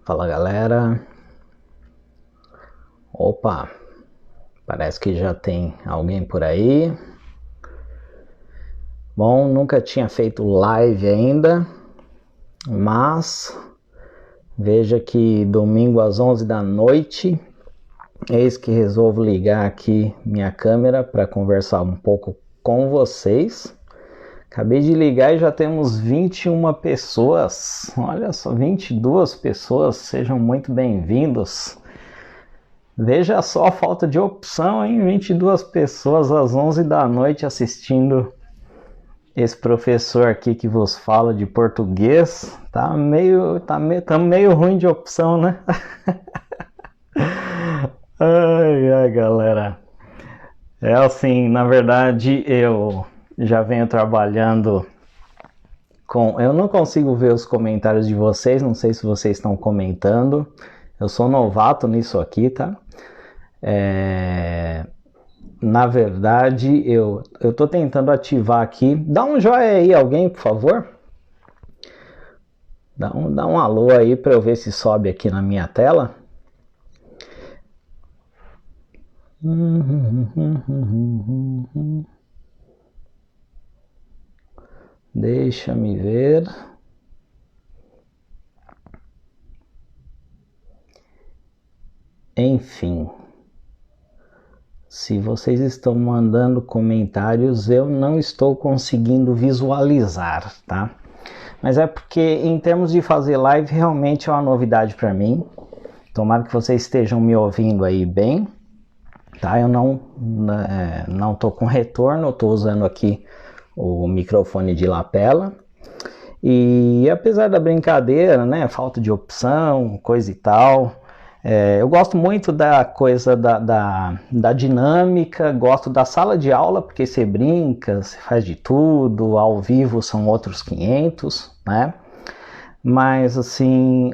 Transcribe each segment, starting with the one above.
Fala galera, opa, parece que já tem alguém por aí. Bom, nunca tinha feito live ainda, mas veja que domingo às 11 da noite, eis que resolvo ligar aqui minha câmera para conversar um pouco com vocês. Acabei de ligar e já temos 21 pessoas, olha só, 22 pessoas, sejam muito bem-vindos. Veja só a falta de opção, hein? 22 pessoas às 11 da noite assistindo esse professor aqui que vos fala de português. Tá meio ruim de opção, né? Ai, galera. É assim, na verdade eu já venho trabalhando com... Eu não consigo ver os comentários de vocês, não sei se vocês estão comentando. Eu sou novato nisso aqui, tá? Na verdade, eu tô tentando ativar aqui. Dá um joinha aí, alguém, por favor. Dá um alô aí para eu ver se sobe aqui na minha tela. Deixa-me ver. Enfim, se vocês estão mandando comentários, eu não estou conseguindo visualizar, tá? Mas é porque em termos de fazer live, realmente é uma novidade para mim. Tomara que vocês estejam me ouvindo aí bem, tá? Eu não tô com retorno, eu tô usando aqui o microfone de lapela. E apesar da brincadeira, né, falta de opção, coisa e tal, eu gosto muito da coisa da dinâmica, gosto da sala de aula, porque você brinca, você faz de tudo, ao vivo são outros 500, né? Mas assim,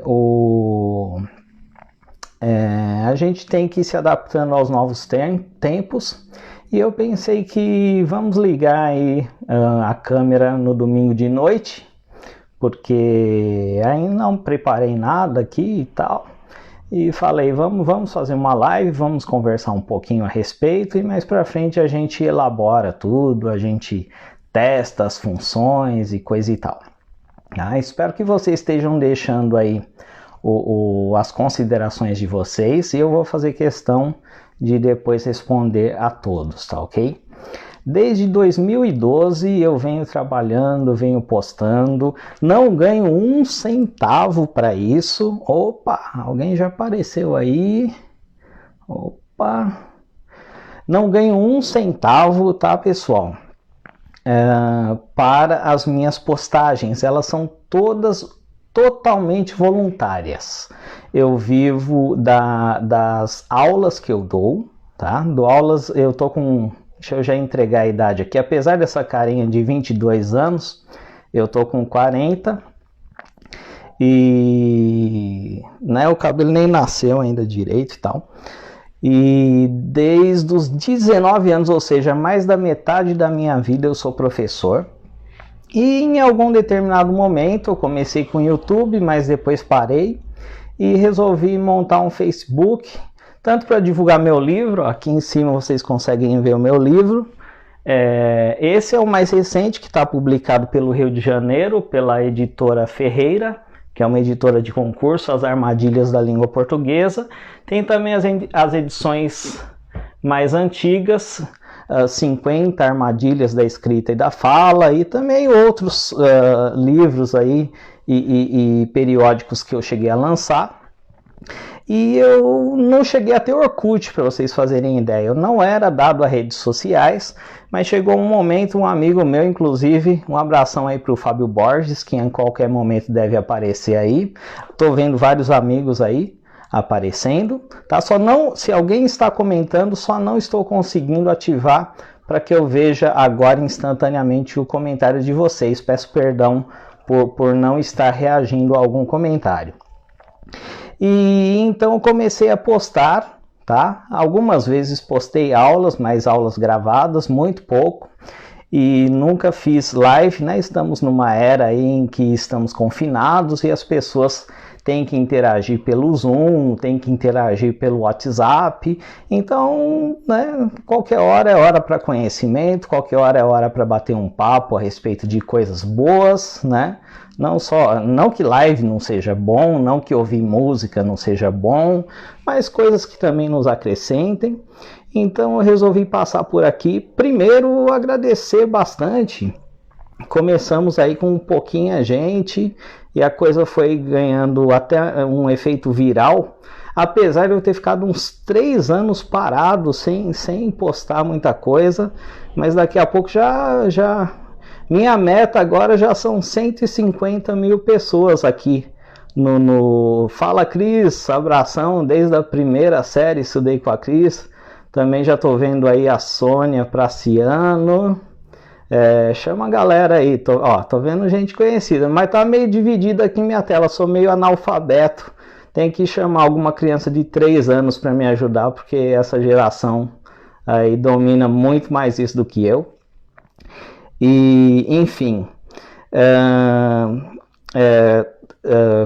a gente tem que ir se adaptando aos novos tempos, e eu pensei que vamos ligar aí a câmera no domingo de noite, porque ainda não preparei nada aqui e tal, e falei, vamos fazer uma live, vamos conversar um pouquinho a respeito, e mais pra frente a gente elabora tudo, a gente testa as funções e coisa e tal. Espero que vocês estejam deixando aí as considerações de vocês, e eu vou fazer questão de depois responder a todos, tá ok? Desde 2012 eu venho trabalhando, venho postando, não ganho um centavo para isso. Opa, alguém já apareceu aí. Opa, não ganho um centavo, tá, pessoal? Para as minhas postagens, elas são todas totalmente voluntárias. Eu vivo das aulas que eu dou, tá? Dou aulas, eu tô com... Deixa eu já entregar a idade aqui. Apesar dessa carinha de 22 anos, eu tô com 40. E né, o cabelo nem nasceu ainda direito e tal. E desde os 19 anos, ou seja, mais da metade da minha vida, eu sou professor. E em algum determinado momento eu comecei com o YouTube, mas depois parei e resolvi montar um Facebook, tanto para divulgar meu livro. Aqui em cima vocês conseguem ver o meu livro. Esse é o mais recente, que está publicado pelo Rio de Janeiro, pela editora Ferreira, que é uma editora de concurso, As Armadilhas da Língua Portuguesa. Tem também as edições mais antigas, 50 Armadilhas da Escrita e da Fala, e também outros livros aí e periódicos que eu cheguei a lançar. E eu não cheguei a ter Orkut, para vocês fazerem ideia. Eu não era dado a redes sociais, mas chegou um momento, um amigo meu, inclusive, um abração aí para o Fábio Borges, que em qualquer momento deve aparecer aí. Estou vendo vários amigos aí aparecendo, tá? Só não, se alguém está comentando, só não estou conseguindo ativar para que eu veja agora instantaneamente o comentário de vocês. Peço perdão por não estar reagindo a algum comentário. E então eu comecei a postar, tá? Algumas vezes postei aulas, mas aulas gravadas, muito pouco. e nunca fiz live, né? Estamos numa era aí em que estamos confinados e as pessoas têm que interagir pelo Zoom, têm que interagir pelo WhatsApp. Então, né, qualquer hora é hora para conhecimento, qualquer hora é hora para bater um papo a respeito de coisas boas, né? Não que live não seja bom, não que ouvir música não seja bom, mas coisas que também nos acrescentem. Então eu resolvi passar por aqui. Primeiro, agradecer bastante. Começamos aí com um pouquinha gente e a coisa foi ganhando até um efeito viral. Apesar de eu ter ficado uns 3 anos parado, sem postar muita coisa, mas daqui a pouco já minha meta agora já são 150 mil pessoas aqui no Fala Cris, abração desde a primeira série, estudei com a Cris. Também já tô vendo aí a Sônia Praciano. Chama a galera aí, tô vendo gente conhecida, mas tá meio dividida aqui minha tela, sou meio analfabeto. Tem que chamar alguma criança de 3 anos para me ajudar, porque essa geração aí domina muito mais isso do que eu. E, enfim,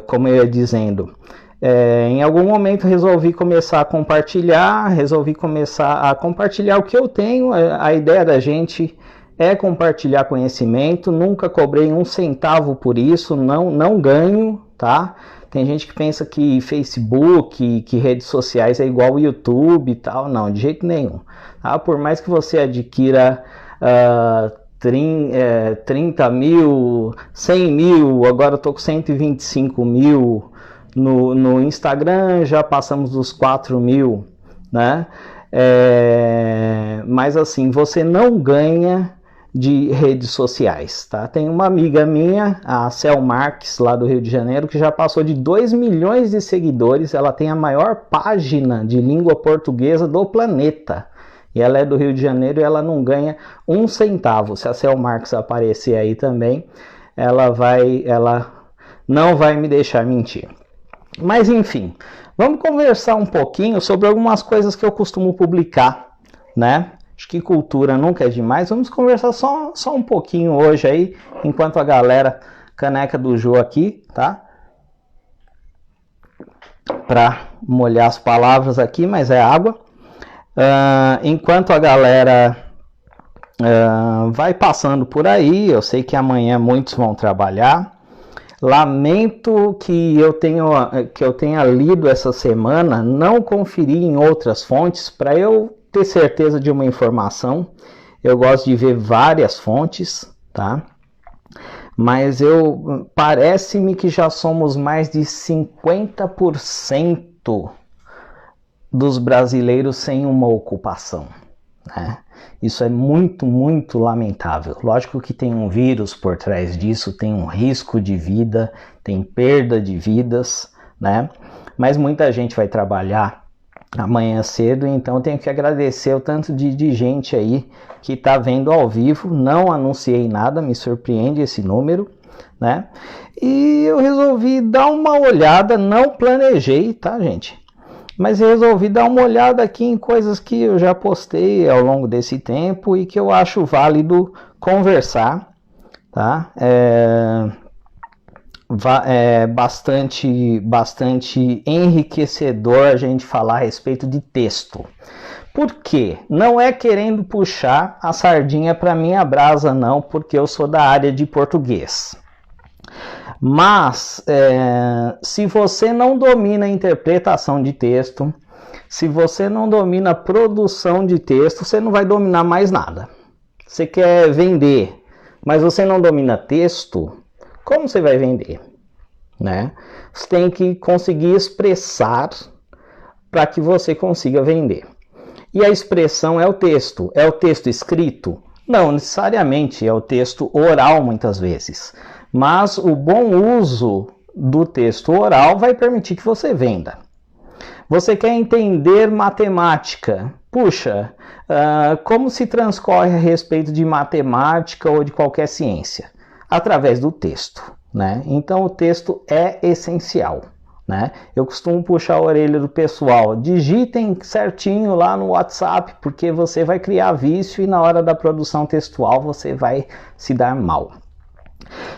como eu ia dizendo, em algum momento resolvi começar a compartilhar o que eu tenho. A ideia da gente é compartilhar conhecimento, nunca cobrei 1 centavo por isso, não ganho, tá? Tem gente que pensa que Facebook, que redes sociais é igual ao YouTube e tal, não, de jeito nenhum. Tá? Por mais que você adquira 30 mil, 100 mil, agora eu tô com 125 mil, no Instagram já passamos dos 4 mil, né? Mas assim, você não ganha de redes sociais, tá? Tem uma amiga minha, a Cel Marques, lá do Rio de Janeiro, que já passou de 2 milhões de seguidores. Ela tem a maior página de língua portuguesa do planeta. E ela é do Rio de Janeiro e ela não ganha 1 centavo. Se a Cel Marques aparecer aí também, ela não vai me deixar mentir. Mas enfim, vamos conversar um pouquinho sobre algumas coisas que eu costumo publicar, né? Acho que cultura nunca é demais. Vamos conversar só um pouquinho hoje aí, enquanto a galera caneca do Jô aqui, tá? Para molhar as palavras aqui, mas é água. Enquanto a galera vai passando por aí, eu sei que amanhã muitos vão trabalhar. Lamento que eu tenha lido essa semana, não conferi em outras fontes para eu ter certeza de uma informação. Eu gosto de ver várias fontes, tá? Mas parece-me que já somos mais de 50% dos brasileiros sem uma ocupação, né? Isso é muito, muito lamentável. Lógico que tem um vírus por trás disso, tem um risco de vida, tem perda de vidas, né? Mas muita gente vai trabalhar amanhã cedo, então eu tenho que agradecer o tanto de gente aí que está vendo ao vivo. Não anunciei nada, me surpreende esse número, né? E eu resolvi dar uma olhada, não planejei, tá, gente? Mas eu resolvi dar uma olhada aqui em coisas que eu já postei ao longo desse tempo e que eu acho válido conversar, tá? É bastante enriquecedor a gente falar a respeito de texto. Por quê? Não é querendo puxar a sardinha para minha brasa, não, porque eu sou da área de português. Mas, se você não domina a interpretação de texto, se você não domina a produção de texto, você não vai dominar mais nada. Você quer vender, mas você não domina texto, como você vai vender? Né? Você tem que conseguir expressar para que você consiga vender. E a expressão é o texto. É o texto escrito? Não necessariamente, é o texto oral muitas vezes. Mas o bom uso do texto oral vai permitir que você venda. Você quer entender matemática? Puxa, como se transcorre a respeito de matemática ou de qualquer ciência? Através do texto, né? Então o texto é essencial. né? Eu costumo puxar a orelha do pessoal, digitem certinho lá no WhatsApp, porque você vai criar vício e na hora da produção textual você vai se dar mal.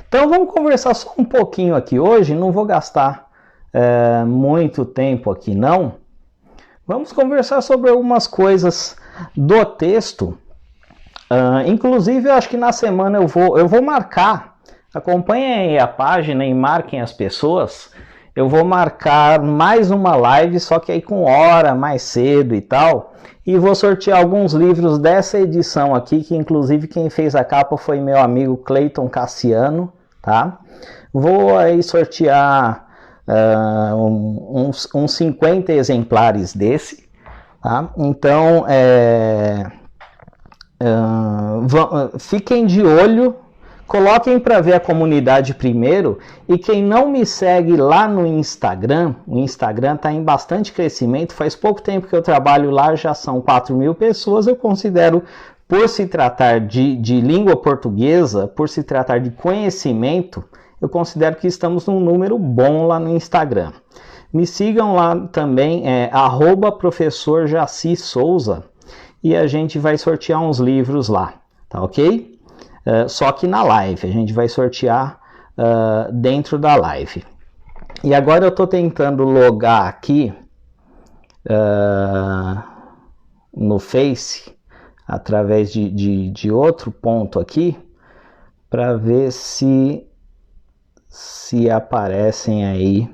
Então vamos conversar só um pouquinho aqui hoje, não vou gastar muito tempo aqui não. Vamos conversar sobre algumas coisas do texto. Inclusive eu acho que na semana eu vou marcar, acompanhem a página e marquem as pessoas. Eu vou marcar mais uma live, só que aí com hora mais cedo e tal. E vou sortear alguns livros dessa edição aqui, que inclusive quem fez a capa foi meu amigo Cleiton Cassiano, tá? Vou aí sortear uns 50 exemplares desse, tá? Então, fiquem de olho. Coloquem para ver a comunidade primeiro, e quem não me segue lá no Instagram, o Instagram está em bastante crescimento, faz pouco tempo que eu trabalho lá, já são 4.000 pessoas, eu considero, por se tratar de língua portuguesa, por se tratar de conhecimento, eu considero que estamos num número bom lá no Instagram. Me sigam lá também, @professor Jaci Souza, e a gente vai sortear uns livros lá, tá ok? Só que na live, a gente vai sortear dentro da live. E agora eu estou tentando logar aqui no Face, através de outro ponto aqui, para ver se aparecem aí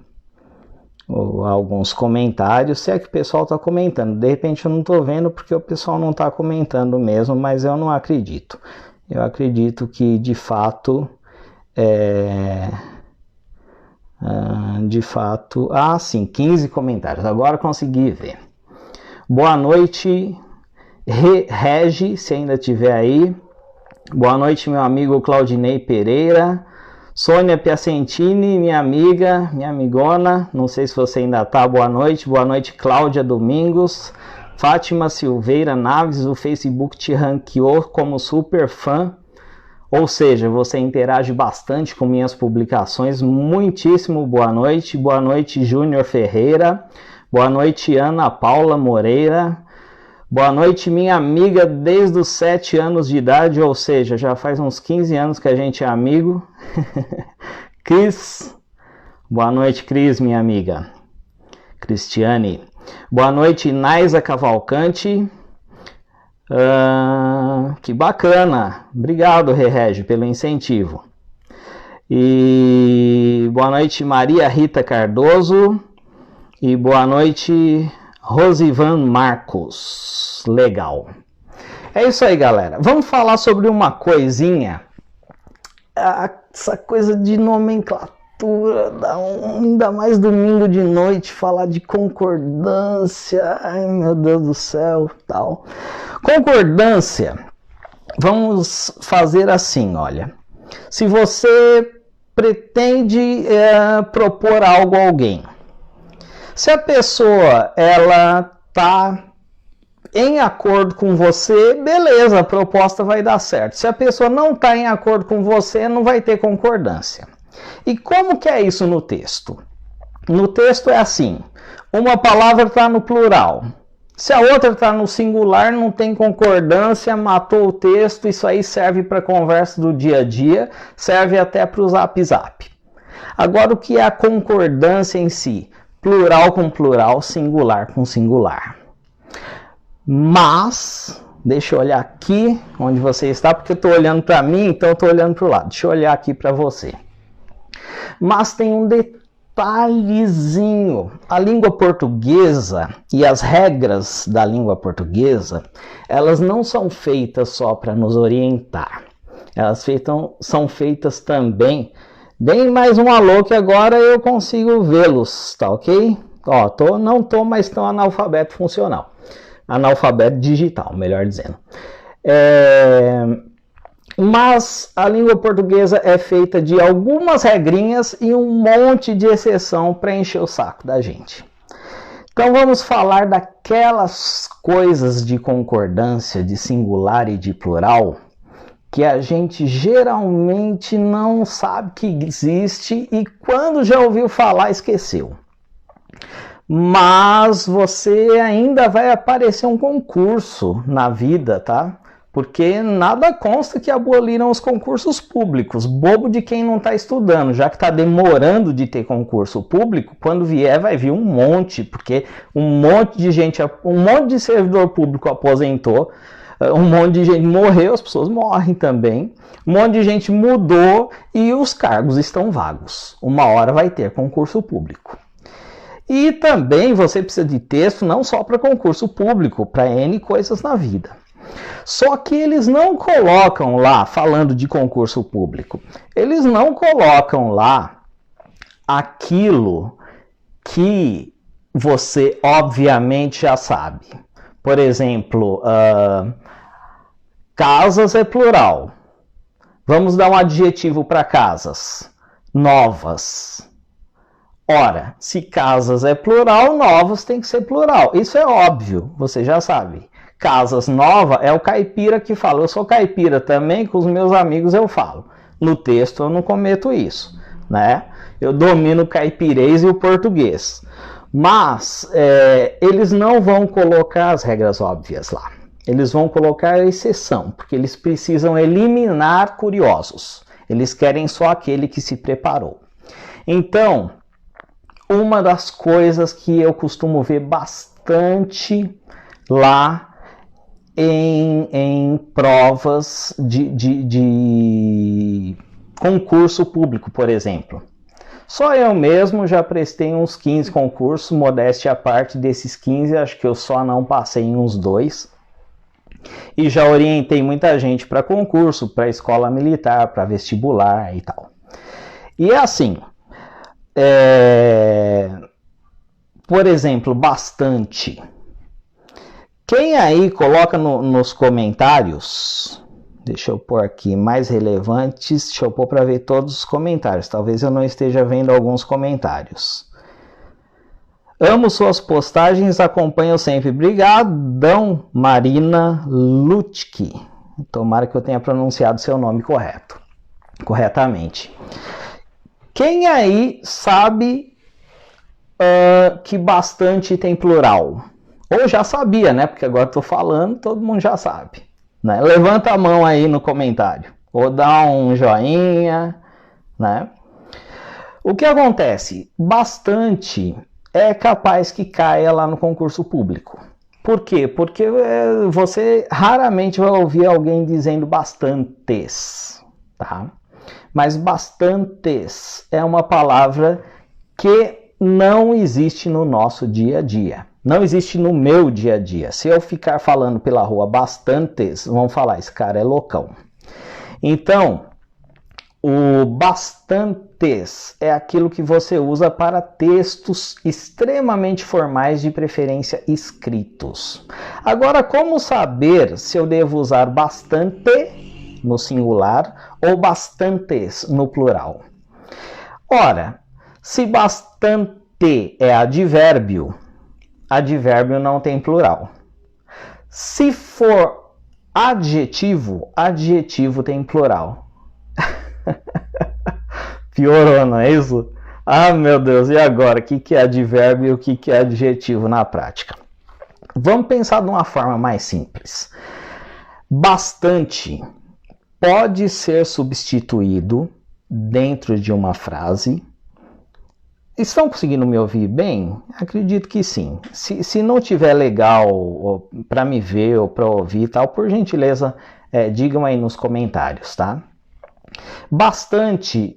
alguns comentários, se é que o pessoal está comentando. De repente eu não estou vendo porque o pessoal não está comentando mesmo, mas eu não acredito. Eu acredito que, de fato, sim, 15 comentários. Agora consegui ver. Boa noite, Regi, se ainda estiver aí. Boa noite, meu amigo Claudinei Pereira. Sônia Piacentini, minha amiga, minha amigona. Não sei se você ainda está. Boa noite. Boa noite, Cláudia Domingos. Fátima Silveira Naves, o Facebook te ranqueou como super fã, ou seja, você interage bastante com minhas publicações. Muitíssimo boa noite. Boa noite, Júnior Ferreira. Boa noite, Ana Paula Moreira. Boa noite, minha amiga desde os 7 anos de idade, ou seja, já faz uns 15 anos que a gente é amigo. Cris. Boa noite, Cris, minha amiga. Cristiane. Boa noite, Naisa Cavalcante. Que bacana. Obrigado, Regi, pelo incentivo. E boa noite, Maria Rita Cardoso. E boa noite, Rosivan Marcos. Legal. É isso aí, galera. Vamos falar sobre uma coisinha. Essa coisa de nomenclatura. Ainda mais domingo de noite, falar de concordância, ai meu Deus do céu, tal. Concordância, vamos fazer assim, olha, se você pretende propor algo a alguém, se a pessoa, ela tá em acordo com você, beleza, a proposta vai dar certo. Se a pessoa não está em acordo com você, não vai ter concordância. E como que é isso no texto? No texto é assim, uma palavra está no plural. Se a outra está no singular, não tem concordância, matou o texto. Isso aí serve para conversa do dia a dia, serve até para o zap zap. Agora, o que é a concordância em si? Plural com plural, singular com singular. Mas, deixa eu olhar aqui onde você está, porque eu estou olhando para mim, então eu estou olhando para o lado. Deixa eu olhar aqui para você. Mas tem um detalhezinho. A língua portuguesa e as regras da língua portuguesa, elas não são feitas só para nos orientar. Elas são feitas também. Deem mais um alô que agora eu consigo vê-los, tá ok? Ó, não tô mais tão analfabeto funcional. Analfabeto digital, melhor dizendo. Mas a língua portuguesa é feita de algumas regrinhas e um monte de exceção para encher o saco da gente. Então vamos falar daquelas coisas de concordância, de singular e de plural, que a gente geralmente não sabe que existe e quando já ouviu falar, esqueceu. Mas você ainda vai aparecer um concurso na vida, tá? Porque nada consta que aboliram os concursos públicos. Bobo de quem não está estudando, já que está demorando de ter concurso público, quando vier vai vir um monte, porque um monte de gente, um monte de servidor público aposentou, um monte de gente morreu, as pessoas morrem também, um monte de gente mudou e os cargos estão vagos. Uma hora vai ter concurso público. E também você precisa de texto não só para concurso público, para N coisas na vida. Só que eles não colocam lá, falando de concurso público, eles não colocam lá aquilo que você obviamente já sabe. Por exemplo, casas é plural. Vamos dar um adjetivo para casas. Novas. Ora, se casas é plural, novas tem que ser plural. Isso é óbvio, você já sabe. Casas nova é o caipira que fala. Eu sou caipira também, com os meus amigos eu falo. No texto eu não cometo isso, né? Eu domino o caipirês e o português. Mas eles não vão colocar as regras óbvias lá. Eles vão colocar a exceção, porque eles precisam eliminar curiosos. Eles querem só aquele que se preparou. Então, uma das coisas que eu costumo ver bastante lá em provas de concurso público, por exemplo. Só eu mesmo já prestei uns 15 concursos, modéstia à parte, desses 15, acho que eu só não passei em uns 2. E já orientei muita gente para concurso, para escola militar, para vestibular e tal. E é assim, por exemplo, bastante. Quem aí coloca nos comentários, deixa eu pôr aqui, mais relevantes, deixa eu pôr para ver todos os comentários, talvez eu não esteja vendo alguns comentários. Amo suas postagens, acompanho sempre. Brigadão, Marina Lutke. Tomara que eu tenha pronunciado seu nome corretamente. Quem aí sabe que bastante tem plural? Ou já sabia, né? Porque agora estou falando, todo mundo já sabe. Né? Levanta a mão aí no comentário. Ou dá um joinha, né? O que acontece? Bastante é capaz que caia lá no concurso público. Por quê? Porque você raramente vai ouvir alguém dizendo bastantes, tá? Mas bastantes é uma palavra que não existe no nosso dia a dia. Não existe no meu dia a dia. Se eu ficar falando pela rua bastantes, vão falar, esse cara é loucão. Então, o bastantes é aquilo que você usa para textos extremamente formais, de preferência escritos. Agora, como saber se eu devo usar bastante no singular ou bastantes no plural? Ora, se bastante é advérbio, advérbio não tem plural. Se for adjetivo, adjetivo tem plural. Piorou, não é isso? Ah, meu Deus, e agora? O que é advérbio e o que é adjetivo na prática? Vamos pensar de uma forma mais simples. Bastante pode ser substituído dentro de uma frase. Estão conseguindo me ouvir bem? Acredito que sim. Se não tiver legal para me ver ou para ouvir e tal, por gentileza, digam aí nos comentários, tá? Bastante,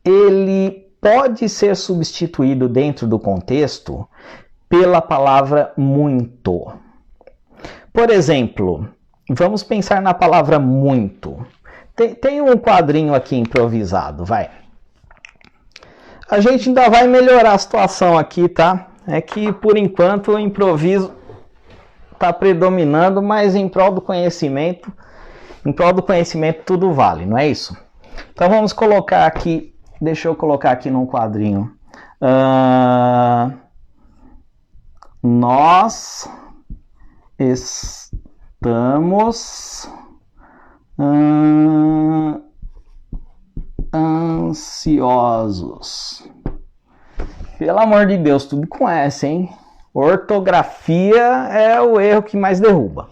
ele pode ser substituído dentro do contexto pela palavra muito. Por exemplo, vamos pensar na palavra muito. Tem um quadrinho aqui improvisado, vai. A gente ainda vai melhorar a situação aqui, tá? É que, por enquanto, o improviso está predominando, mas em prol do conhecimento tudo vale, não é isso? Então, vamos colocar aqui, deixa eu colocar aqui num quadrinho. Nós estamos ansiosos. Pelo amor de Deus, tudo com S, hein? Ortografia é o erro que mais derruba.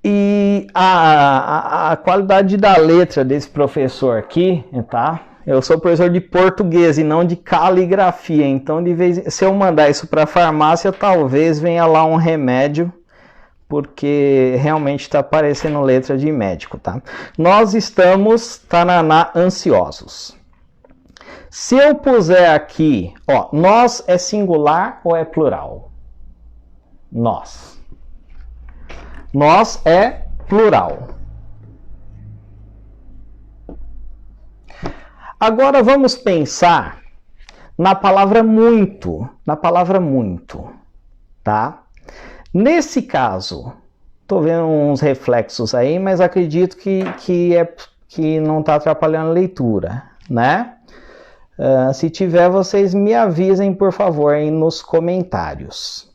E a qualidade da letra desse professor aqui, tá? Eu sou professor de português e não de caligrafia, então se eu mandar isso para a farmácia, talvez venha lá um remédio, porque realmente está parecendo letra de médico, tá? Nós estamos, tananá, ansiosos. Se eu puser aqui, ó, nós é singular ou é plural? Nós. Nós é plural. Agora vamos pensar na palavra muito, tá? Nesse caso, tô vendo uns reflexos aí, mas acredito que não está atrapalhando a leitura, né? Se tiver, vocês me avisem, por favor, aí nos comentários.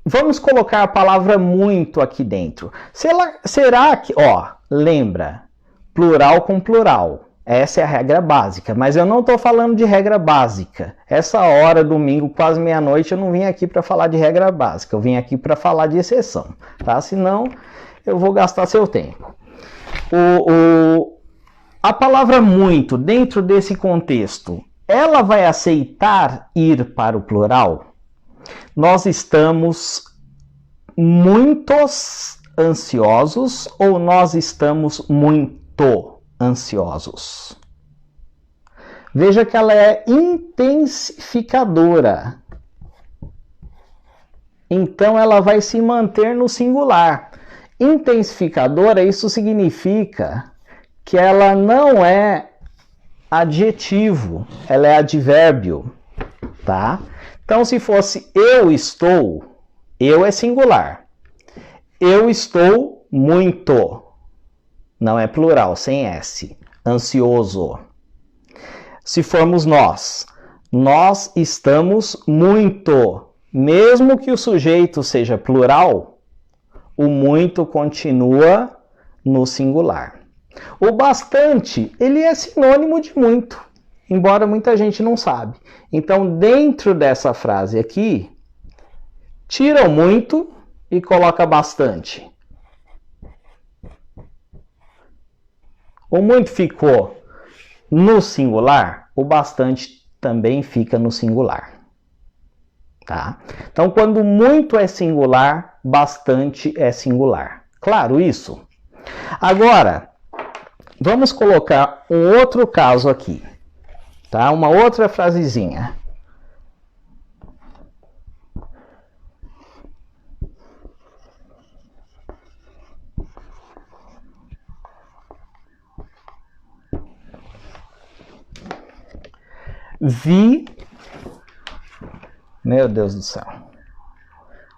Vamos colocar a palavra muito aqui dentro. Será que, ó, lembra, plural com plural. Essa é a regra básica, mas eu não estou falando de regra básica. Essa hora, domingo, quase meia-noite, eu não vim aqui para falar de regra básica, eu vim aqui para falar de exceção, tá? Senão, eu vou gastar seu tempo. A palavra muito, dentro desse contexto, ela vai aceitar ir para o plural? Nós estamos muitos ansiosos ou nós estamos muito ansiosos? Veja que ela é intensificadora. Então ela vai se manter no singular. Intensificadora, isso significa que ela não é adjetivo, ela é advérbio, tá? Então, se fosse eu estou, eu é singular. Eu estou muito, não é plural, sem S, ansioso. Se formos nós estamos muito, mesmo que o sujeito seja plural, o muito continua no singular. O bastante, ele é sinônimo de muito, embora muita gente não sabe. Então, dentro dessa frase aqui, tira o muito e coloca bastante. O muito ficou no singular, o bastante também fica no singular. Tá? Então, quando muito é singular, bastante é singular. Claro isso? Agora, vamos colocar um outro caso aqui, tá? Uma outra frasezinha. Meu Deus do céu.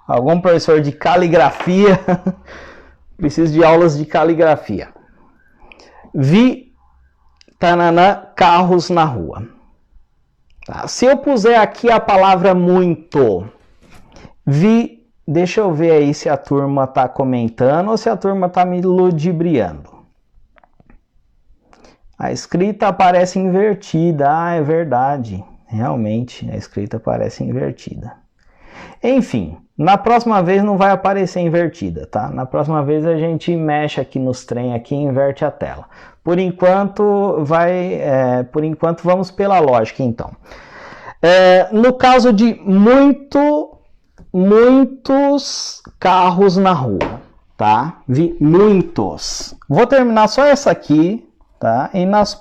Algum professor de caligrafia precisa de aulas de caligrafia. Vi carros na rua. Tá? Se eu puser aqui a palavra muito, deixa eu ver aí se a turma está comentando ou se a turma está me ludibriando. A escrita aparece invertida. Ah, é verdade. Realmente, a escrita aparece invertida. Enfim, na próxima vez não vai aparecer invertida, tá? Na próxima vez a gente mexe aqui nos trem aqui e inverte a tela. Por enquanto, vamos pela lógica, então. No caso de muitos carros na rua, tá? Vi muitos. Vou terminar só essa aqui, tá? E nos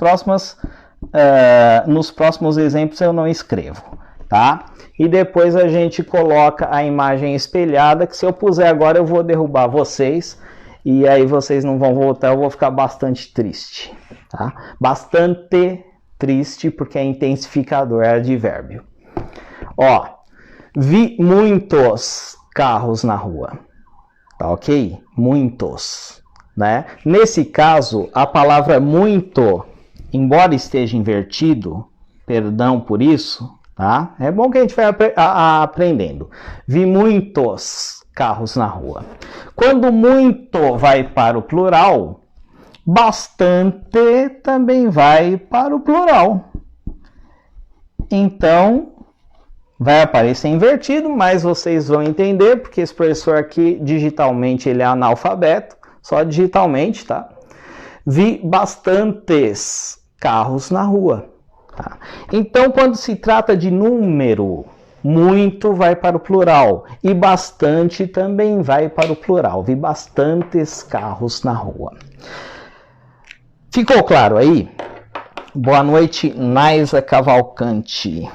próximos exemplos eu não escrevo, tá? E depois a gente coloca a imagem espelhada, que se eu puser agora eu vou derrubar vocês, e aí vocês não vão voltar, eu vou ficar bastante triste, tá? Bastante triste, porque é intensificador, é advérbio. Ó, vi muitos carros na rua, tá ok? Muitos, né? Nesse caso, a palavra muito, embora esteja invertido, perdão por isso, tá? É bom que a gente vai aprendendo. Vi muitos carros na rua. Quando muito vai para o plural, Bastante também vai para o plural. Então, vai aparecer invertido, mas vocês vão entender, porque esse professor aqui, digitalmente, ele é analfabeto, só digitalmente, tá? Vi bastantes carros na rua. Tá? Então, quando se trata de número, muito vai para o plural e bastante também vai para o plural. Vi bastantes carros na rua. Ficou claro aí? Boa noite, Naisa Cavalcante.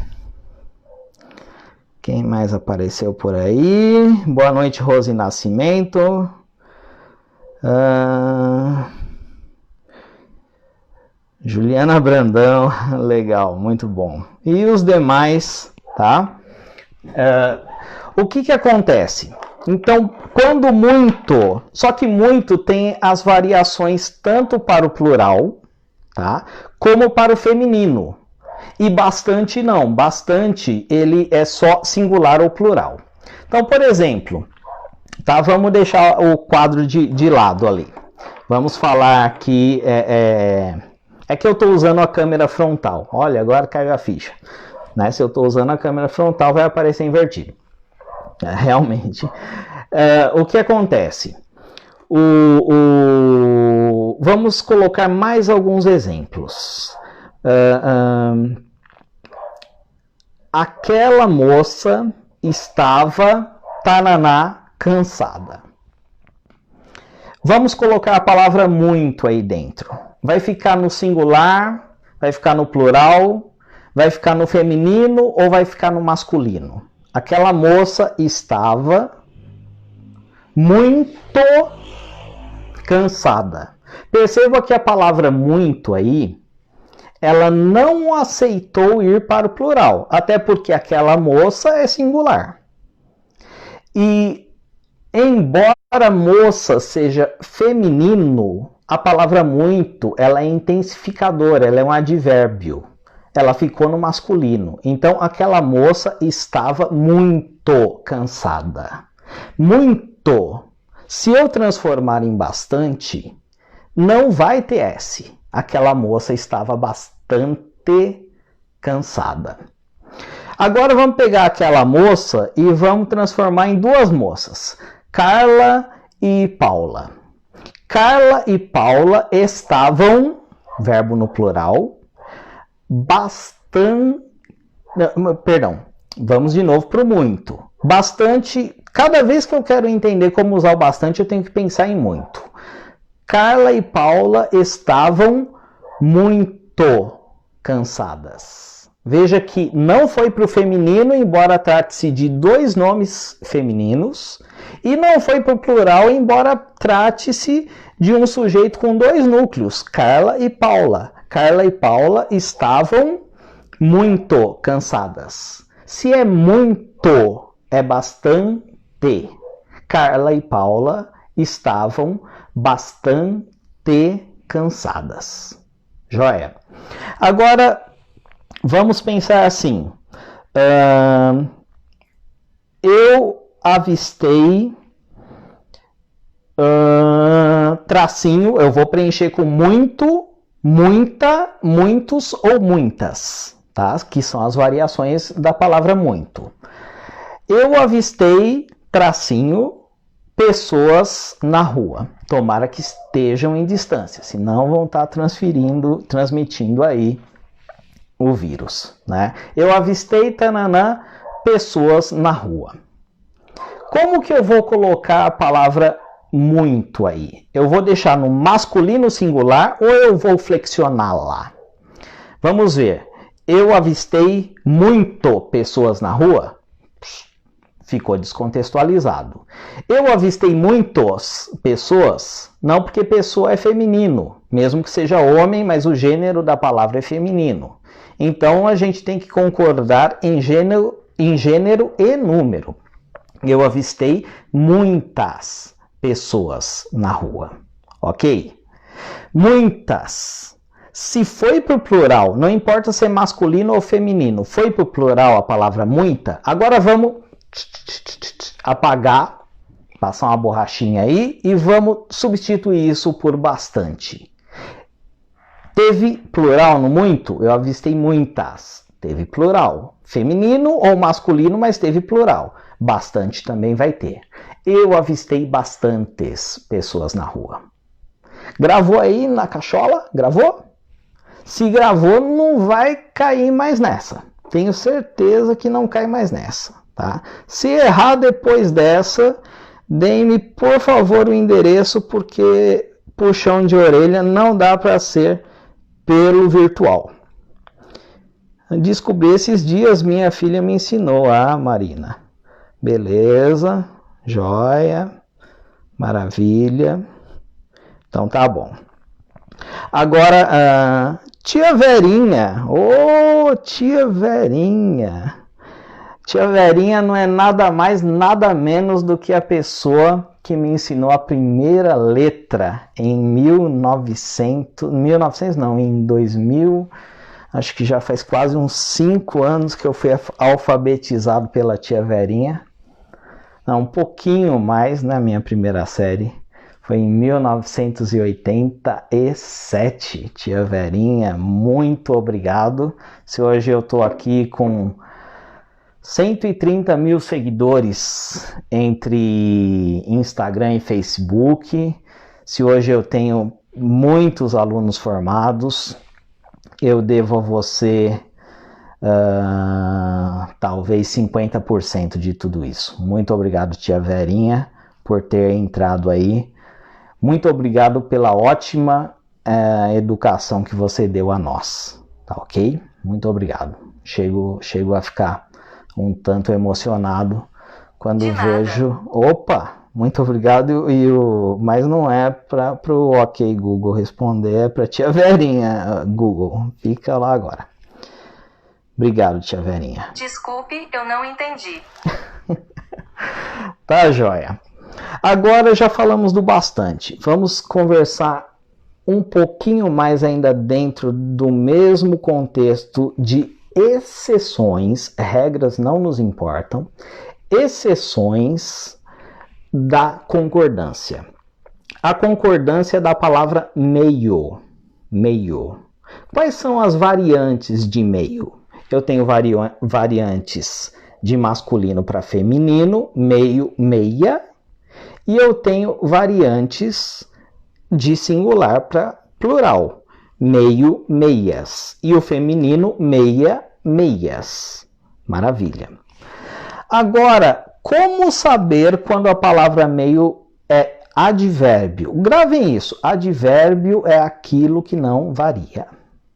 Quem mais apareceu por aí? Boa noite, Rose Nascimento. Juliana Brandão, legal, muito bom. E os demais, tá? O que acontece? Então, quando muito, só que muito tem as variações tanto para o plural, tá? Como para o feminino. E bastante não, bastante ele é só singular ou plural. Então, por exemplo, tá? Vamos deixar o quadro de lado ali. Vamos falar aqui, é que eu estou usando a câmera frontal. Olha, agora caiu a ficha. Né? Se eu estou usando a câmera frontal, vai aparecer invertido. Realmente. O que acontece? Vamos colocar mais alguns exemplos. Aquela moça estava, taraná, cansada. Vamos colocar a palavra muito aí dentro. Vai ficar no singular, vai ficar no plural, vai ficar no feminino ou vai ficar no masculino? Aquela moça estava muito cansada. Perceba que a palavra muito aí, ela não aceitou ir para o plural, até porque aquela moça é singular. E embora moça seja feminino, a palavra muito, ela é intensificadora, ela é um advérbio. Ela ficou no masculino. Então, aquela moça estava muito cansada. Muito. Se eu transformar em bastante, não vai ter S. Aquela moça estava bastante cansada. Agora vamos pegar aquela moça e vamos transformar em duas moças. Carla e Paula. Carla e Paula estavam, verbo no plural, vamos de novo para o muito. Bastante, cada vez que eu quero entender como usar o bastante, eu tenho que pensar em muito. Carla e Paula estavam muito cansadas. Veja que não foi para o feminino, embora trate-se de dois nomes femininos, e não foi para o plural, embora trate-se de um sujeito com dois núcleos, Carla e Paula. Carla e Paula estavam muito cansadas. Se é muito, é bastante. Carla e Paula estavam bastante cansadas. Joia. Agora, vamos pensar assim. Eu avistei tracinho, eu vou preencher com muito, muita, muitos ou muitas, tá? Que são as variações da palavra muito. Eu avistei tracinho pessoas na rua. Tomara que estejam em distância, senão vão estar transmitindo aí o vírus, né? Eu avistei tananã pessoas na rua. Como que eu vou colocar a palavra muito aí? Eu vou deixar no masculino singular ou eu vou flexioná-la? Vamos ver. Eu avistei muito pessoas na rua? Ficou descontextualizado. Eu avistei muitas pessoas? Não, porque pessoa é feminino. Mesmo que seja homem, mas o gênero da palavra é feminino. Então, a gente tem que concordar em gênero e número. Eu avistei muitas pessoas na rua. Ok? Muitas. Se foi para o plural, não importa se é masculino ou feminino, foi para o plural a palavra muita, agora vamos apagar, passar uma borrachinha aí e vamos substituir isso por bastante. Teve plural no muito? Eu avistei muitas. Teve plural. Feminino ou masculino, mas teve plural. Bastante também vai ter. Eu avistei bastantes pessoas na rua. Gravou aí na cachola? Gravou? Se gravou, não vai cair mais nessa. Tenho certeza que não cai mais nessa, tá? Se errar depois dessa, deem-me, por favor, o endereço, porque puxão de orelha não dá para ser pelo virtual. Descobri esses dias, minha filha me ensinou. Ah, Marina. Beleza, joia, maravilha. Então tá bom. Agora, tia Verinha. Ô, tia Verinha. Tia Verinha não é nada mais, nada menos do que a pessoa que me ensinou a primeira letra em 2000, acho que já faz quase uns 5 anos que eu fui alfabetizado pela tia Verinha. Não, um pouquinho mais na minha primeira série. Foi em 1987. Tia Verinha, muito obrigado. Se hoje eu estou aqui com 130 mil seguidores entre Instagram e Facebook, se hoje eu tenho muitos alunos formados, eu devo a você talvez 50% de tudo isso. Muito obrigado, tia Verinha, por ter entrado aí. Muito obrigado pela ótima educação que você deu a nós, tá ok? Muito obrigado. Chego a ficar um tanto emocionado quando vejo... Opa, muito obrigado. Mas não é para o OK Google responder, é para tia Verinha, Google. Fica lá agora. Obrigado, tia Verinha. Desculpe, eu não entendi. Tá, joia. Agora já falamos do bastante. Vamos conversar um pouquinho mais ainda dentro do mesmo contexto de exceções. Regras não nos importam. Exceções da concordância. A concordância da palavra meio. Meio. Quais são as variantes de meio? Eu tenho variantes de masculino para feminino, meio, meia. E eu tenho variantes de singular para plural, meio, meias. E o feminino, meia, meias. Maravilha. Agora, como saber quando a palavra meio é advérbio? Gravem isso. Advérbio é aquilo que não varia,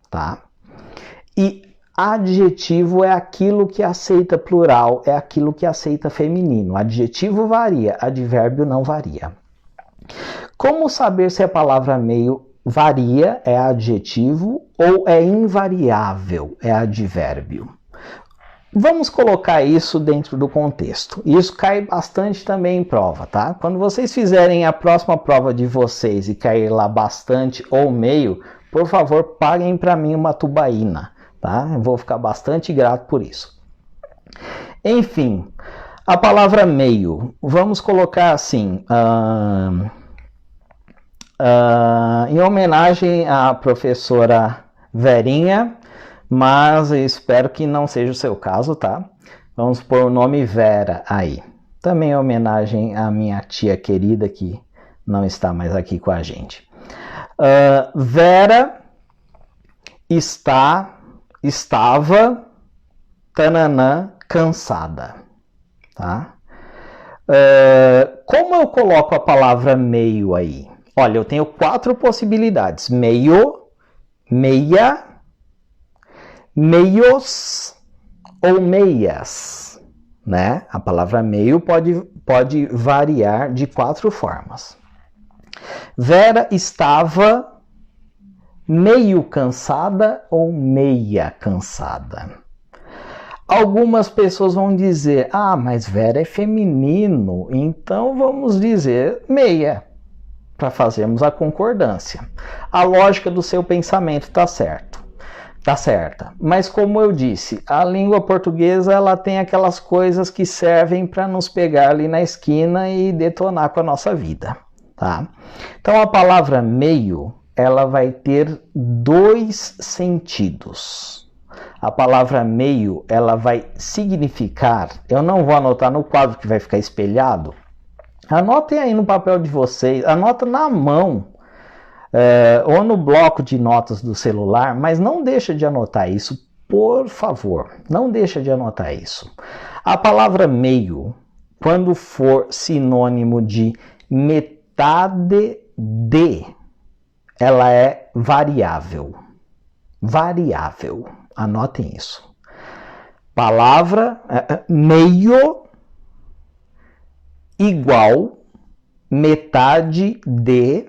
tá? E adjetivo é aquilo que aceita plural, é aquilo que aceita feminino. Adjetivo varia, advérbio não varia. Como saber se a palavra meio varia, é adjetivo, ou é invariável, é advérbio? Vamos colocar isso dentro do contexto. Isso cai bastante também em prova, tá? Quando vocês fizerem a próxima prova de vocês e cair lá bastante ou meio, por favor, paguem para mim uma tubaína. Tá? Eu vou ficar bastante grato por isso. Enfim, a palavra meio, vamos colocar assim, em homenagem à professora Verinha, mas eu espero que não seja o seu caso, tá? Vamos pôr o nome Vera aí. Também em homenagem à minha tia querida que não está mais aqui com a gente. Vera estava, tananã, cansada, tá? Como eu coloco a palavra meio aí? Olha, eu tenho 4 possibilidades. Meio, meia, meios ou meias, né? A palavra meio pode variar de 4 formas. Vera estava meio cansada ou meia cansada. Algumas pessoas vão dizer, mas Vera é feminino, então vamos dizer meia, para fazermos a concordância. A lógica do seu pensamento está certa. Mas como eu disse, a língua portuguesa ela tem aquelas coisas que servem para nos pegar ali na esquina e detonar com a nossa vida, tá? Então a palavra meio ela vai ter dois sentidos. A palavra meio, ela vai significar, eu não vou anotar no quadro que vai ficar espelhado, anotem aí no papel de vocês, anota na mão, ou no bloco de notas do celular, mas não deixa de anotar isso, por favor, não deixa de anotar isso. A palavra meio, quando for sinônimo de metade de, ela é variável. Variável. Anotem isso. Palavra meio igual metade de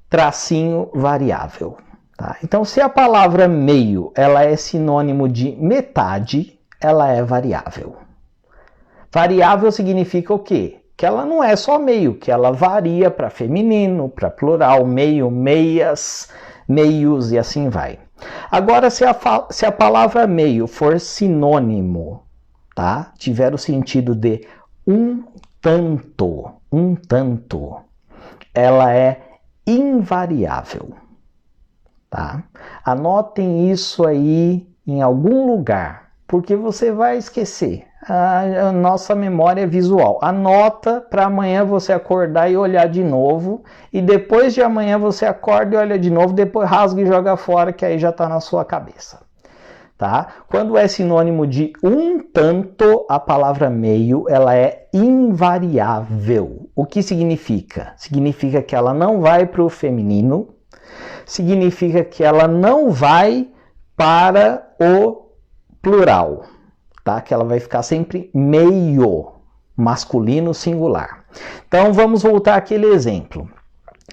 tracinho variável. Tá? Então, se a palavra meio ela é sinônimo de metade, ela é variável. Variável significa o quê? Que ela não é só meio, que ela varia para feminino, para plural, meio, meias, meios e assim vai. Agora, se a palavra meio for sinônimo, tá? Tiver o sentido de um tanto, ela é invariável. Tá? Anotem isso aí em algum lugar, porque você vai esquecer. A nossa memória é visual. Anota para amanhã você acordar e olhar de novo, e depois de amanhã você acorda e olha de novo, depois rasga e joga fora, que aí já está na sua cabeça. Tá? Quando é sinônimo de um tanto, a palavra meio ela é invariável. O que significa? Significa que ela não vai para o feminino, significa que ela não vai para o plural, tá? Que ela vai ficar sempre meio, masculino singular. Então vamos voltar àquele exemplo.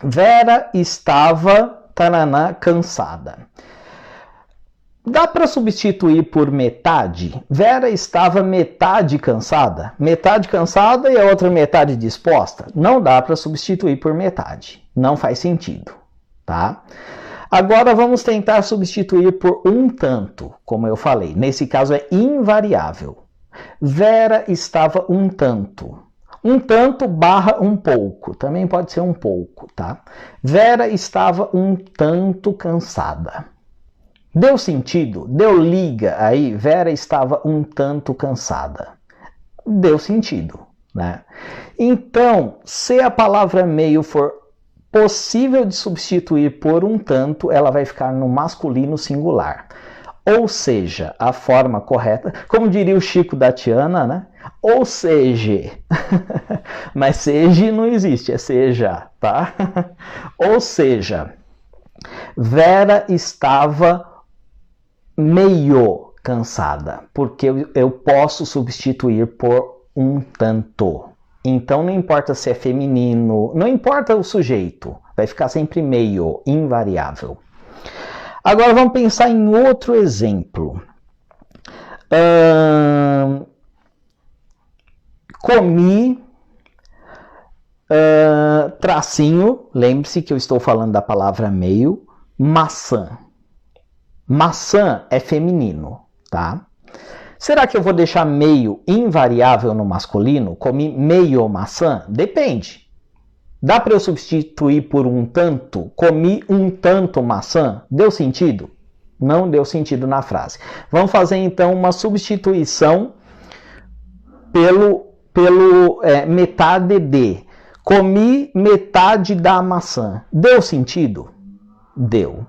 Vera estava cansada. Dá para substituir por metade? Vera estava metade cansada? Metade cansada e a outra metade disposta? Não dá para substituir por metade. Não faz sentido. Tá? Agora vamos tentar substituir por um tanto, como eu falei. Nesse caso é invariável. Vera estava um tanto. Um tanto barra um pouco. Também pode ser um pouco, tá? Vera estava um tanto cansada. Deu sentido? Deu liga aí? Vera estava um tanto cansada. Deu sentido, né? Então, se a palavra meio for possível de substituir por um tanto, ela vai ficar no masculino singular. Ou seja, a forma correta, como diria o Chico da Tiana, né? Ou seja, mas seja não existe, é seja, tá? Ou seja, Vera estava meio cansada, porque eu posso substituir por um tanto. Então não importa se é feminino, não importa o sujeito, vai ficar sempre meio, invariável. Agora vamos pensar em outro exemplo. Comi, tracinho, lembre-se que eu estou falando da palavra meio, maçã. Maçã é feminino, tá? Será que eu vou deixar meio invariável no masculino? Comi meio maçã? Depende. Dá para eu substituir por um tanto? Comi um tanto maçã? Deu sentido? Não deu sentido na frase. Vamos fazer então uma substituição pelo metade de. Comi metade da maçã. Deu sentido? Deu.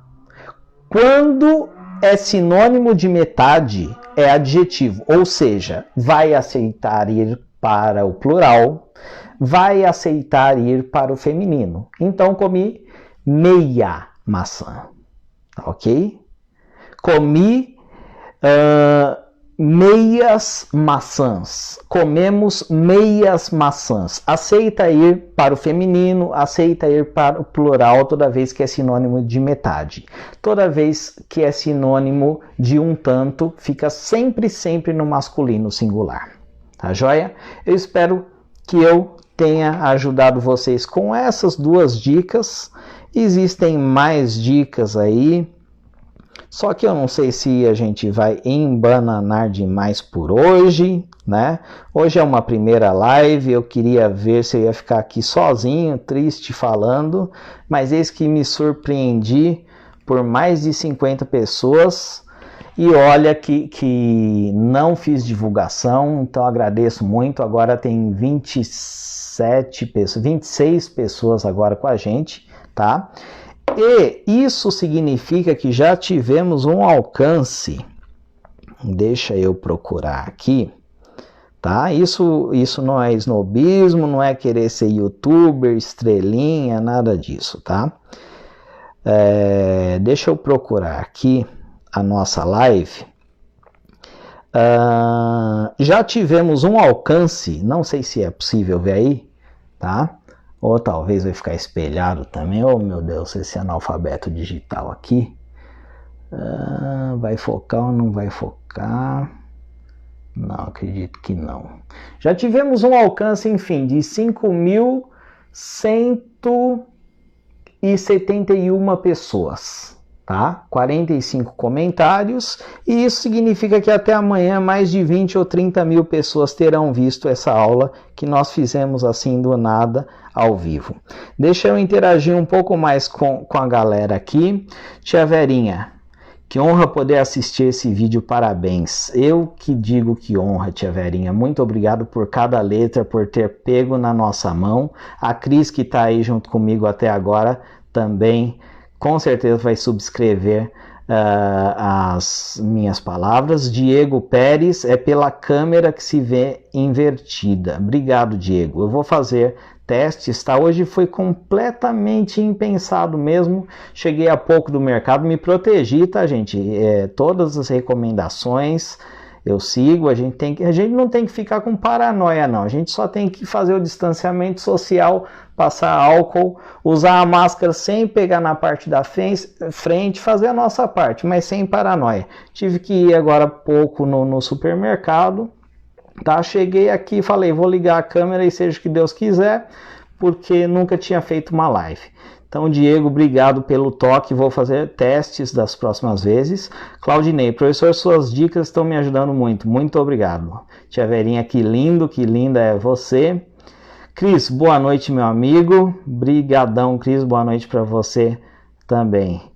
Quando é sinônimo de metade, é adjetivo, ou seja, vai aceitar ir para o plural, vai aceitar ir para o feminino. Então, comi meia maçã, ok? Comi meias maçãs, comemos meias maçãs. Aceita ir para o feminino, aceita ir para o plural toda vez que é sinônimo de metade. Toda vez que é sinônimo de um tanto, fica sempre no masculino singular. Tá joia? Eu espero que eu tenha ajudado vocês com essas duas dicas. Existem mais dicas aí. Só que eu não sei se a gente vai embananar demais por hoje, né? Hoje é uma primeira live, eu queria ver se eu ia ficar aqui sozinho, triste falando, mas eis que me surpreendi por mais de 50 pessoas e olha que não fiz divulgação, então agradeço muito. Agora tem 26 pessoas agora com a gente, tá? E isso significa que já tivemos um alcance. Deixa eu procurar aqui. Tá? Isso não é snobismo, não é querer ser youtuber, estrelinha, nada disso, tá? Deixa eu procurar aqui a nossa live. Já tivemos um alcance, não sei se é possível ver aí, tá? Ou talvez vai ficar espelhado também. Oh meu Deus, esse analfabeto digital aqui. Vai focar ou não vai focar? Não, acredito que não. Já tivemos um alcance, enfim, de 5.171 pessoas, tá? 45 comentários, e isso significa que até amanhã mais de 20 ou 30 mil pessoas terão visto essa aula que nós fizemos assim do nada, ao vivo. Deixa eu interagir um pouco mais com a galera aqui. Tia Verinha, que honra poder assistir esse vídeo, parabéns. Eu que digo que honra, tia Verinha. Muito obrigado por cada letra, por ter pego na nossa mão. A Cris, que está aí junto comigo até agora, também com certeza vai subscrever as minhas palavras. Diego Pérez, é pela câmera que se vê invertida. Obrigado, Diego. Eu vou fazer testes, tá? Hoje foi completamente impensado mesmo. Cheguei há pouco do mercado, me protegi, tá, gente? Todas as recomendações eu sigo. A gente não tem que ficar com paranoia, não. A gente só tem que fazer o distanciamento social, passar álcool, usar a máscara sem pegar na parte da frente, fazer a nossa parte, mas sem paranoia. Tive que ir agora há pouco no supermercado. Tá, cheguei aqui e falei, vou ligar a câmera e seja o que Deus quiser, porque nunca tinha feito uma live. Então, Diego, obrigado pelo toque, vou fazer testes das próximas vezes. Claudinei, professor, suas dicas estão me ajudando muito, muito obrigado. Tia Verinha, que linda é você. Cris, boa noite, meu amigo. Brigadão, Cris, boa noite para você também.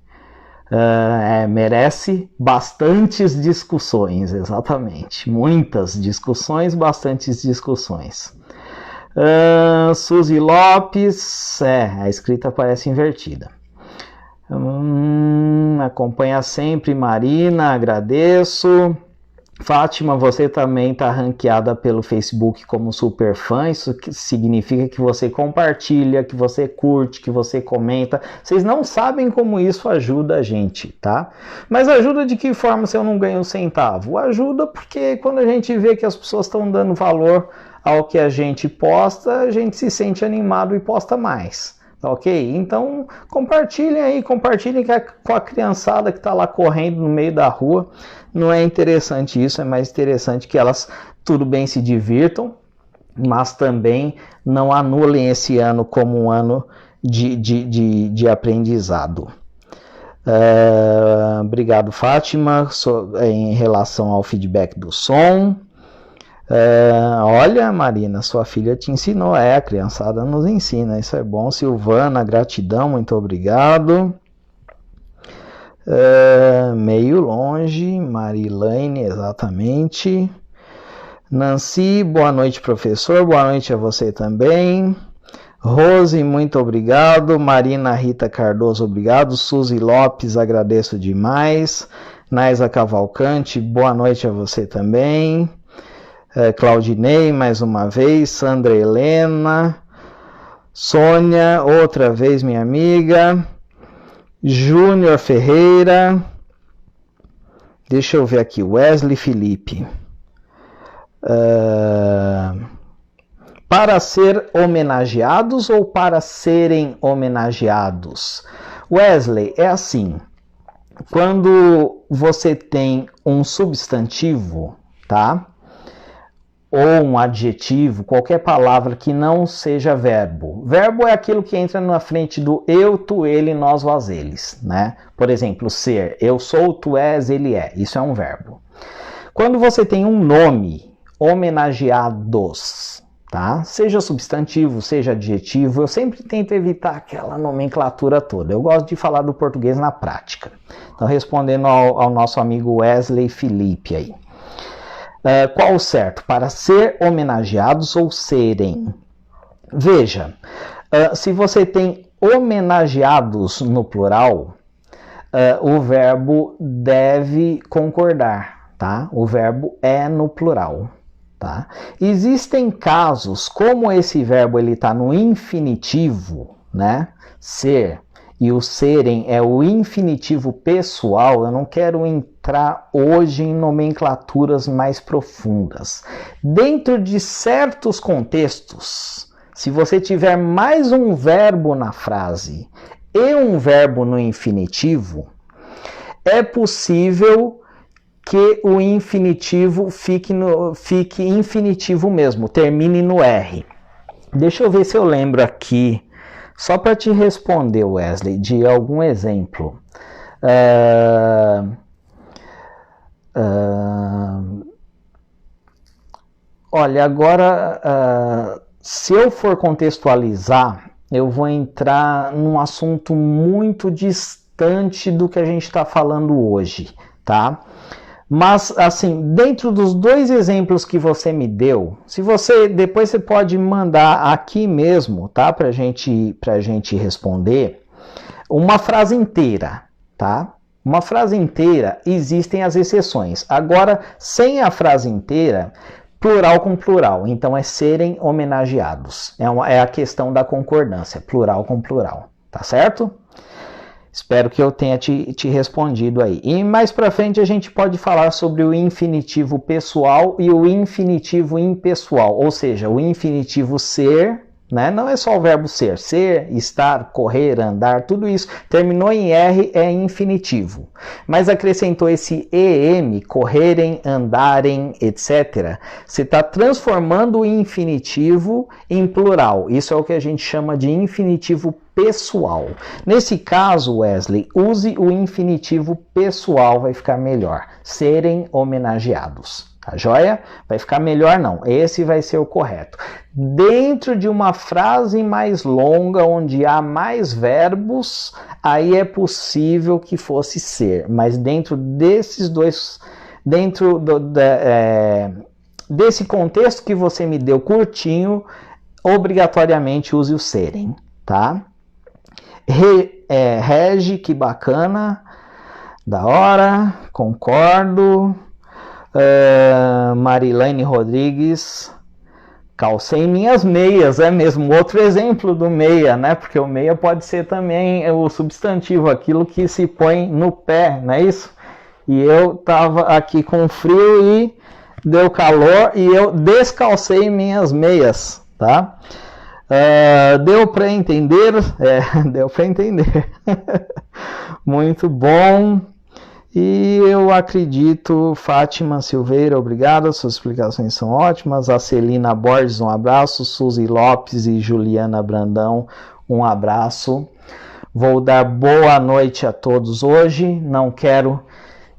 Merece bastantes discussões, exatamente. Muitas discussões, bastantes discussões. Suzy Lopes, a escrita parece invertida. Acompanha sempre, Marina, agradeço. Fátima, você também está ranqueada pelo Facebook como super fã. Isso significa que você compartilha, que você curte, que você comenta. Vocês não sabem como isso ajuda a gente, tá? Mas ajuda de que forma se eu não ganho um centavo? Ajuda porque quando a gente vê que as pessoas estão dando valor ao que a gente posta, a gente se sente animado e posta mais. Ok? Então compartilhem aí, compartilhem com a criançada que está lá correndo no meio da rua. Não é interessante isso, é mais interessante que elas, tudo bem, se divirtam, mas também não anulem esse ano como um ano de aprendizado. Obrigado, Fátima, em relação ao feedback do som. Olha, Marina, sua filha te ensinou. A criançada nos ensina, isso é bom. Silvana, gratidão, muito obrigado. Meio longe, Marilane, exatamente. Nancy, boa noite, professor, boa noite a você também. Rose, muito obrigado. Marina Rita Cardoso, obrigado. Suzy Lopes, agradeço demais. Naisa Cavalcante, boa noite a você também. Claudinei, mais uma vez. Sandra Helena. Sônia, outra vez, minha amiga. Júnior Ferreira, deixa eu ver aqui, Wesley Felipe. Para ser homenageados ou para serem homenageados? Wesley, é assim, quando você tem um substantivo, tá? Ou um adjetivo, qualquer palavra que não seja verbo. Verbo é aquilo que entra na frente do eu, tu, ele, nós, vós, eles, né? Por exemplo, ser, eu sou, tu és, ele é. Isso é um verbo. Quando você tem um nome homenageados, tá? Seja substantivo, seja adjetivo, eu sempre tento evitar aquela nomenclatura toda. Eu gosto de falar do português na prática. Então, respondendo ao nosso amigo Wesley Felipe aí. Qual o certo? Para ser homenageados ou serem? Veja, se você tem homenageados no plural, o verbo deve concordar, tá? O verbo é no plural, tá? Existem casos, como esse verbo ele está no infinitivo, né? Ser, e o serem é o infinitivo pessoal, eu não quero entrar hoje em nomenclaturas mais profundas. Dentro de certos contextos, se você tiver mais um verbo na frase e um verbo no infinitivo, é possível que o infinitivo fique infinitivo mesmo, termine no R. Deixa eu ver se eu lembro aqui, só para te responder, Wesley, de algum exemplo. Olha, agora, se eu for contextualizar, eu vou entrar num assunto muito distante do que a gente está falando hoje, tá? Mas, assim, dentro dos dois exemplos que você me deu, depois você pode mandar aqui mesmo, tá? Pra gente responder, uma frase inteira, tá? Uma frase inteira, existem as exceções. Agora, sem a frase inteira, plural com plural. Então, é serem homenageados. É a questão da concordância, plural com plural, tá certo? Espero que eu tenha te respondido aí. E mais para frente a gente pode falar sobre o infinitivo pessoal e o infinitivo impessoal, ou seja, o infinitivo ser, né? Não é só o verbo ser, estar, correr, andar, tudo isso terminou em R é infinitivo. Mas acrescentou esse EM, correrem, andarem, etc. Você está transformando o infinitivo em plural. Isso é o que a gente chama de infinitivo pessoal. Nesse caso, Wesley, use o infinitivo pessoal, vai ficar melhor. Serem homenageados. Tá joia? Vai ficar melhor não. Esse vai ser o correto. Dentro de uma frase mais longa, onde há mais verbos, aí é possível que fosse ser. Mas dentro desses dois, desse contexto que você me deu curtinho, obrigatoriamente use o serem, tá? Regi, que bacana, da hora, concordo. Marilene Rodrigues, calcei minhas meias, é mesmo outro exemplo do meia, né? Porque o meia pode ser também o substantivo, aquilo que se põe no pé, não é isso? E eu tava aqui com frio e deu calor e eu descalcei minhas meias, tá? Deu para entender? Deu para entender. Muito bom. E eu acredito, Fátima Silveira, obrigada, suas explicações são ótimas. A Celina Borges, um abraço. Suzy Lopes e Juliana Brandão, um abraço. Vou dar boa noite a todos hoje, não quero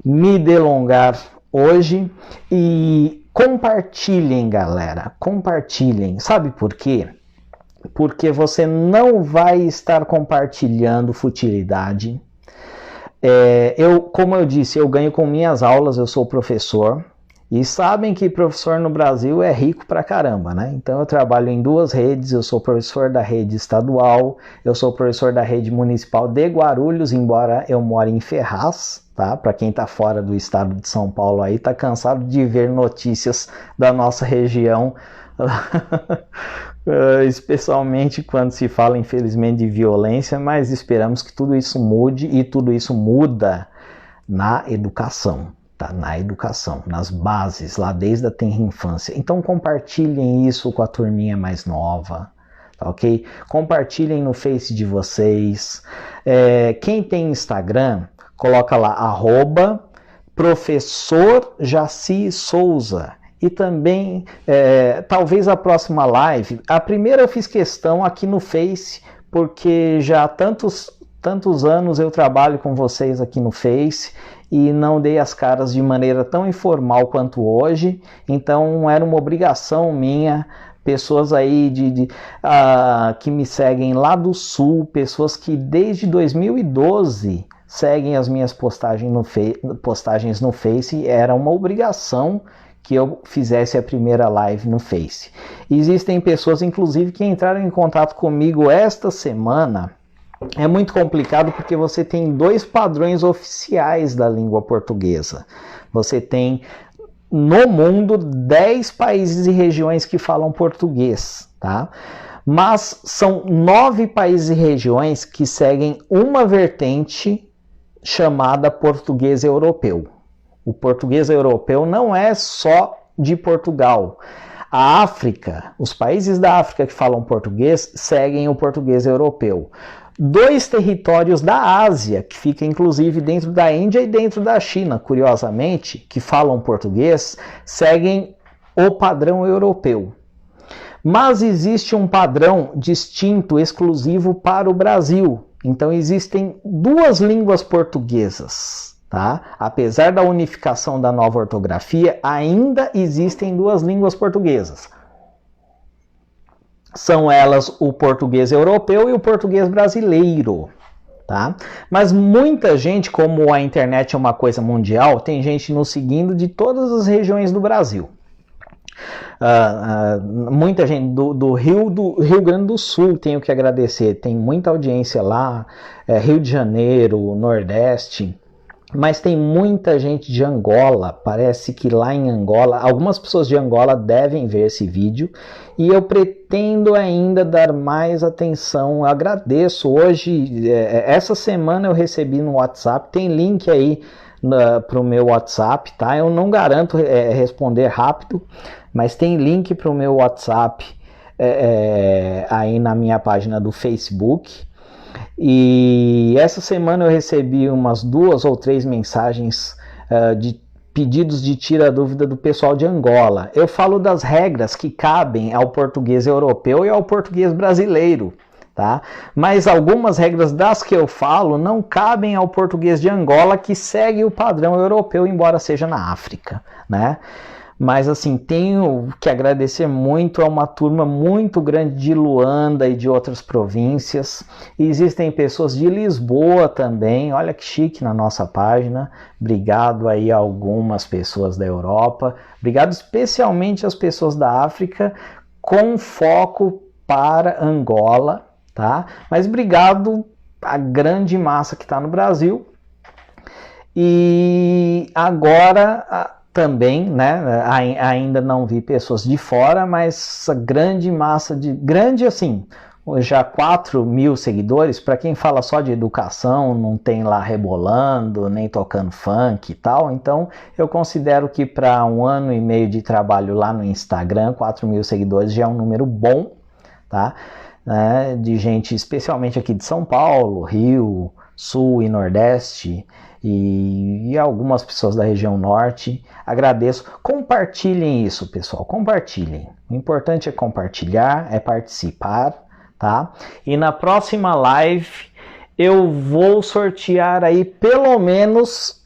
me delongar hoje. E compartilhem, galera, compartilhem. Sabe por quê? Porque você não vai estar compartilhando futilidade. Como eu disse, eu ganho com minhas aulas, eu sou professor, e sabem que professor no Brasil é rico pra caramba, né? Então eu trabalho em duas redes, eu sou professor da rede estadual, eu sou professor da rede municipal de Guarulhos, embora eu more em Ferraz, tá? Para quem tá fora do estado de São Paulo aí, tá cansado de ver notícias da nossa região, especialmente quando se fala, infelizmente, de violência, mas esperamos que tudo isso mude, e tudo isso muda na educação, tá? Na educação, nas bases, lá desde a tenra infância. Então compartilhem isso com a turminha mais nova, tá ok? Compartilhem no Face de vocês. Quem tem Instagram, coloca lá, @professor Jaci Souza. E também, talvez a próxima live, a primeira eu fiz questão aqui no Face, porque já tantos tantos anos eu trabalho com vocês aqui no Face e não dei as caras de maneira tão informal quanto hoje, então era uma obrigação minha. Pessoas aí que me seguem lá do Sul, pessoas que desde 2012 seguem as minhas postagens no Face, era uma obrigação que eu fizesse a primeira live no Face. Existem pessoas, inclusive, que entraram em contato comigo esta semana. É muito complicado porque você tem dois padrões oficiais da língua portuguesa. Você tem no mundo 10 países e regiões que falam português, tá? Mas são 9 países e regiões que seguem uma vertente chamada português europeu. O português europeu não é só de Portugal. A África, os países da África que falam português seguem o português europeu. 2 territórios da Ásia, que fica inclusive dentro da Índia e dentro da China, curiosamente, que falam português, seguem o padrão europeu. Mas existe um padrão distinto, exclusivo para o Brasil. Então existem 2 línguas portuguesas, tá? Apesar da unificação da nova ortografia, ainda existem 2 línguas portuguesas. São elas o português europeu e o português brasileiro, tá? Mas muita gente, como a internet é uma coisa mundial, tem gente nos seguindo de todas as regiões do Brasil. Muita gente do Rio Grande do Sul, tenho que agradecer, tem muita audiência lá, Rio de Janeiro, Nordeste. Mas tem muita gente de Angola, parece que lá em Angola, algumas pessoas de Angola devem ver esse vídeo e eu pretendo ainda dar mais atenção. Eu agradeço hoje, essa semana eu recebi no WhatsApp, tem link aí para o meu WhatsApp, tá? Eu não garanto responder rápido, mas tem link para o meu WhatsApp aí na minha página do Facebook. E essa semana eu recebi umas 2 ou 3 mensagens de pedidos de tira dúvida do pessoal de Angola. Eu falo das regras que cabem ao português europeu e ao português brasileiro, tá? Mas algumas regras das que eu falo não cabem ao português de Angola, que segue o padrão europeu, embora seja na África, né? Mas assim, tenho que agradecer muito a uma turma muito grande de Luanda e de outras províncias. E existem pessoas de Lisboa também, olha que chique na nossa página. Obrigado aí a algumas pessoas da Europa. Obrigado especialmente às pessoas da África, com foco para Angola, tá? Mas obrigado à grande massa que está no Brasil. E agora também, né, ainda não vi pessoas de fora, mas essa grande massa grande assim, já 4.000 seguidores, para quem fala só de educação, não tem lá rebolando, nem tocando funk e tal, então eu considero que para 1 ano e meio de trabalho lá no Instagram, 4.000 seguidores já é um número bom, tá? De gente especialmente aqui de São Paulo, Rio, Sul e Nordeste, e algumas pessoas da região norte. Agradeço. Compartilhem isso, pessoal. Compartilhem. O importante é compartilhar, é participar, tá? E na próxima live eu vou sortear aí pelo menos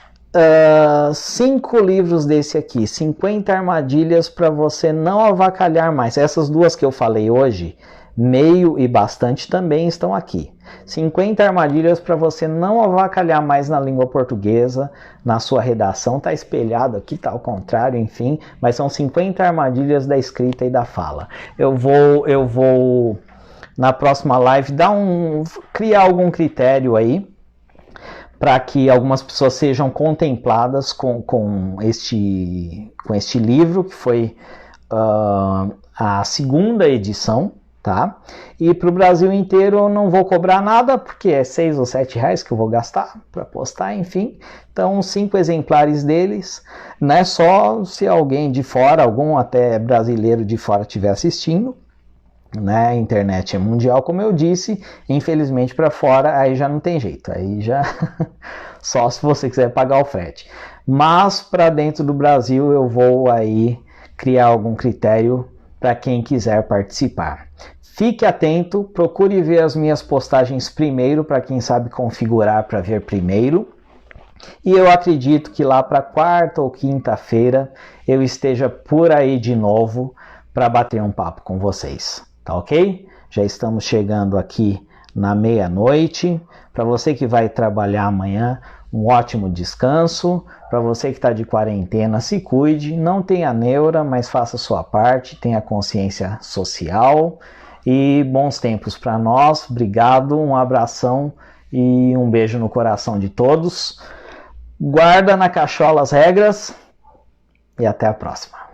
5 livros desse aqui. 50 armadilhas para você não avacalhar mais. Essas 2 que eu falei hoje, meio e bastante, também estão aqui. 50 armadilhas para você não avacalhar mais na língua portuguesa, na sua redação. Está espelhado aqui, está ao contrário, enfim. Mas são 50 armadilhas da escrita e da fala. Eu vou na próxima live criar algum critério aí para que algumas pessoas sejam contempladas com este livro, que foi a 2ª edição. Tá? E para o Brasil inteiro eu não vou cobrar nada, porque é 6 ou 7 reais que eu vou gastar para postar, enfim. Então 5 exemplares deles, né? Só se alguém de fora, algum até brasileiro de fora estiver assistindo, né? A internet é mundial, como eu disse, infelizmente para fora aí já não tem jeito, aí já só se você quiser pagar o frete. Mas para dentro do Brasil eu vou aí criar algum critério para quem quiser participar. Fique atento, procure ver as minhas postagens primeiro, para quem sabe configurar para ver primeiro. E eu acredito que lá para quarta ou quinta-feira eu esteja por aí de novo para bater um papo com vocês, tá ok? Já estamos chegando aqui na meia-noite. Para você que vai trabalhar amanhã, um ótimo descanso. Para você que está de quarentena, se cuide, não tenha neura, mas faça a sua parte, tenha consciência social. E bons tempos para nós. Obrigado, um abração e um beijo no coração de todos. Guarda na cachola as regras e até a próxima.